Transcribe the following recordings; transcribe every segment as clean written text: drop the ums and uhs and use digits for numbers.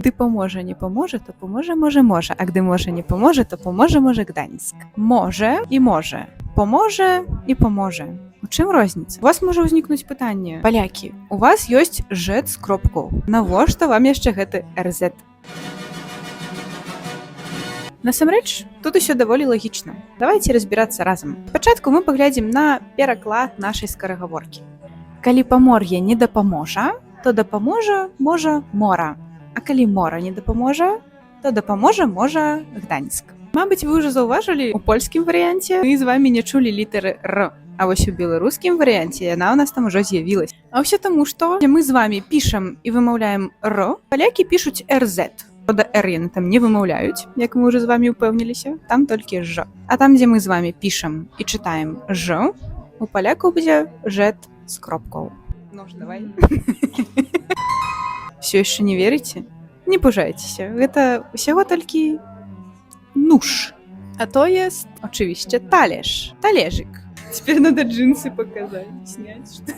Gdy pomoże, nie pomoże, to pomoże, może, a gdy może, nie pomoże, to pomoże Gdańsk. Może i może. Pomoże i pomoże. У чым розніца? У вас можа ўзнікнуць пытанне. Палякі, у вас ёсць Z з кропкаў. Навошта вам яшчэ гэты RZ? Насамрэч, тут усё даволі лагічна. Давайте разбірацца разам. Спачатку мы паглядзім на пераклад нашай скарагаворкі. Калі памор'е не дапаможа, то дапаможа можа мора. А калі мора не дапаможа, то дапаможа можа Гданьск. Мабыць, вы ўжо заўважылі, у польскім варыянце мы з вамі не чулі літары Р. А вось у беларускім варыянце яна ў нас там ужо з'явілась. А ўсё таму, што мы з вамі пішам і вымаўляем Р, палякі пішуць RZ. Правда, R яны там не вымаўляюць, як мы ўжо з вамі ўпэўніліся, там толькі Ж. А там, дзе мы з вамі пішам і чытаем Ж, у палякаў будзе Z з кропкаў. Ну ж, давай. Все яшчэ не верыце? Не пужайцеся, гэта ўсяго толькі нож. А то есть, очевидно, талерж. Талежик. Теперь надо джинсы показать, снять. Что...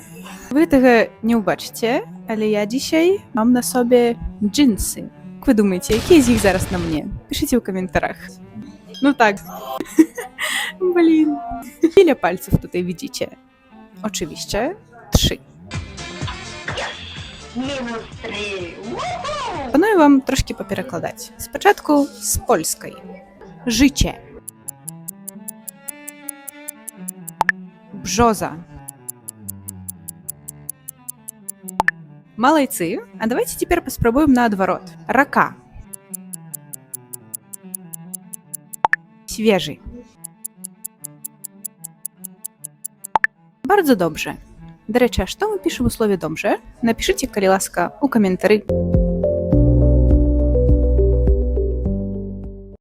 Вы этого не убачите, але я dzisiaj mam na sobie джинсы. Как вы думаете, какие из них зараз на мне? Пишите в комментариях. Ну так. Блин. Ile пальцев tutaj widzicie? Oczywiście 3. Пропоную вам трошки поперекладати. Спочатку з польської. Życie. Бжоза. Молодцы. А давайте теперь попробуем наоборот. Рака. Świeży. Bardzo dobrze. До речі, а що ми пишемо у слові «добре»? Напишіть, калі ласка, у коментарі.